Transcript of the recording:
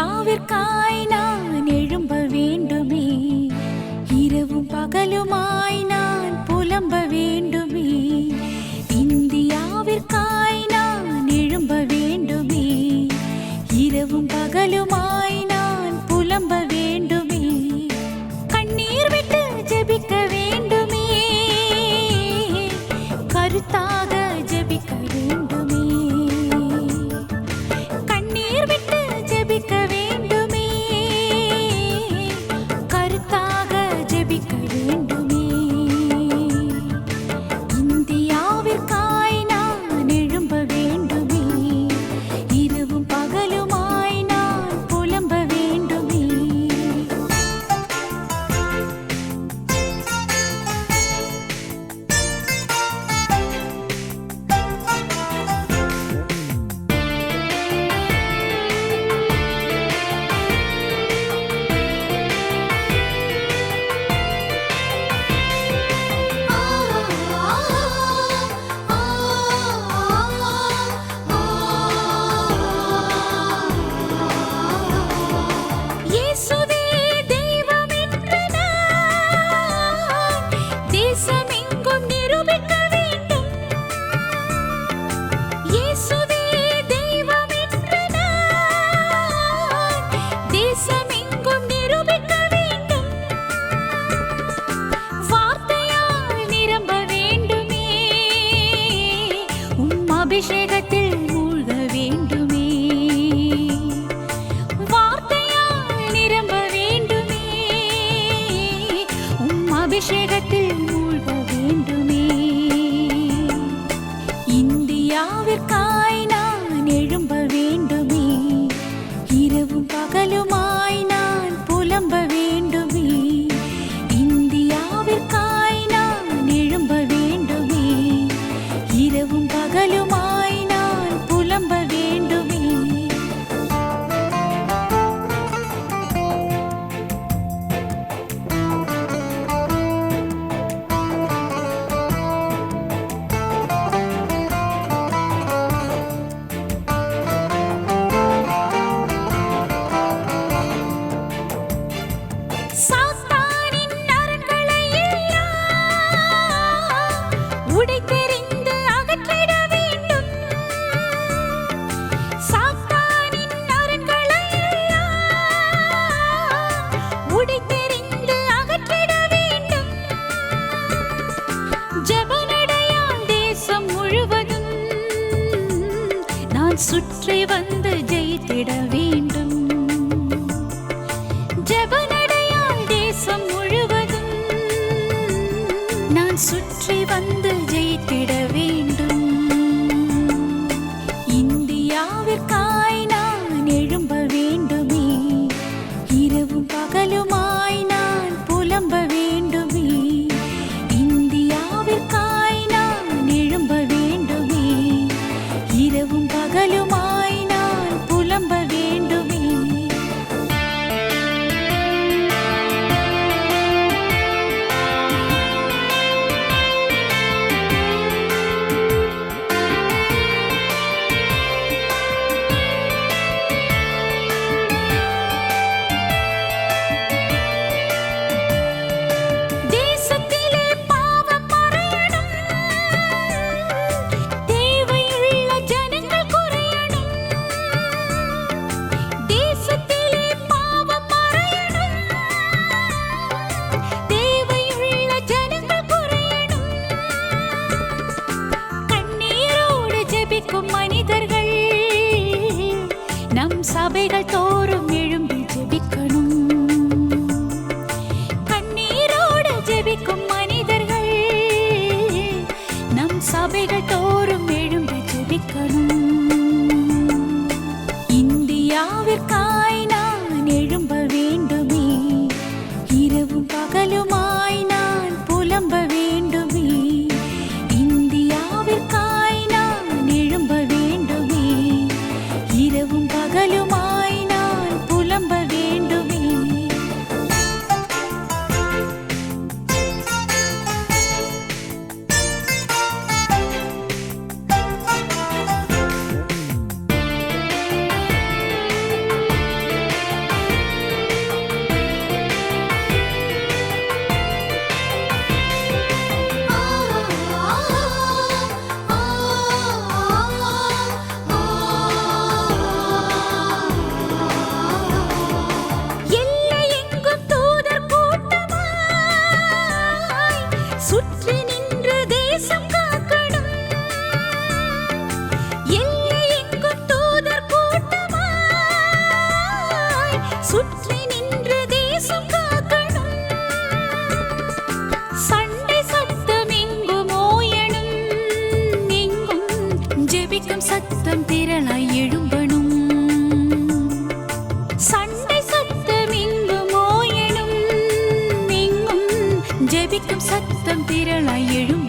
இந்தியாவிற்காய் நான் எழும்ப வேண்டுமே, இரவும் பகலுமாய் நான் புலம்ப வேண்டுமே. இந்தியாவிற்காய் நான் எழும்ப வேண்டுமே, இரவும் பகலுமாய் நான் புலம்ப வேண்டுமே. கண்ணீர் விட்டு ஜெபிக்க வேண்டுமே, கருத்தாக ஜெபிக்க வேண்டுமே. கண்ணீர் விட்டு ஜெபிக்க வேண்டுமே, கருத்தாக ஜெபிக்க வேண்டுமே. இந்தியாவிற்காய் நான் எழும்ப வேண்டுமே, இரவும் பகலுமாய் நான் புலம்ப வேண்டுமே. இயேசுவே தெய்வம் என்று நான் தேசமெங்கும் நிரூபிக்க வேண்டும். இயேசுவே தெய்வம் என்று நான் தேசமெங்கும் நிரூபிக்க வேண்டும். வார்த்தையால் நிரம்ப வேண்டுமே, அபிஷேகத்தில் மூழ்க வேண்டுமே. வார்த்தையால் நிரம்ப வேண்டுமே, அபிஷேகத்தில் மூழ்க வேண்டுமே. இந்தியாவிற்காய் நான் எழும்ப வேண்டுமே, இரவும் பகலுமாய் நான் புலம்ப வேண்டுமே. இந்தியாவிற்காய் நான் எழும்ப வேண்டுமே, இரவும் பகலுமாய் நான் புலம்ப வேண்டுமே. சாத்தானின் அரண்களை எல்லாம் உடைத்தெறிந்து அகற்றிட வேண்டும். சாத்தானின் அரண்களை எல்லாம் உடைத்தெறிந்து அகற்றிட வேண்டும். ஜெபநடையால் தேசம் முழுவதும் நான் சுற்றி வந்து ஜெயித்திட வேண்டும். ஜெபநடையால் தேசம் முழுவதும் நான் சுற்றி வந்து ஜெயித்திட வேண்டும். இந்தியாவிற்காய் நான் எழும்ப வேண்டுமே, இரவும் பகலுமாய் நான் புலம்ப வேண்டுமே. இந்தியாவிற்காய் நான் எழும்ப வேண்டுமே, இரவும் பகலுமாய் நான் புலம்ப வேண்டுமே. தேசத்திலே பாவம் மறையணும், தேவையுள்ள ஜனங்கள் குறையணும். தேசத்திலே பாவம் மறையணும், தேவையுள்ள ஜனங்கள் குறையணும். கண்ணீரோடு ஜெபிக்கும் மனிதர்கள் நம் சபைகள் தோறும் எழும்பி ஜெபிக்கணும். கண்ணீரோடு ஜெபிக்கும் மனிதர்கள் நம் சபைகள் தோறும் எழும்பி ஜெபிக்கணும். இந்தியாவிற்காய் நான் எழும்ப வேண்டுமே, இரவும் பகலுமாய் நான் புலம்ப வேண்டுமே. இந்தியாவிற்காய் நான் எழும்ப வேண்டுமே, இரவும் பகலுமாய் நான் புலம்ப வேண்டுமே. ஜெபிக்கும் சத்தம் திரளாய் எழும்பணும். சண்டை சத்தம் இங்கும் ஓயணும், இங்கும் ஜெபிக்கும் சத்தம் திரளாய் எழும்பணும்.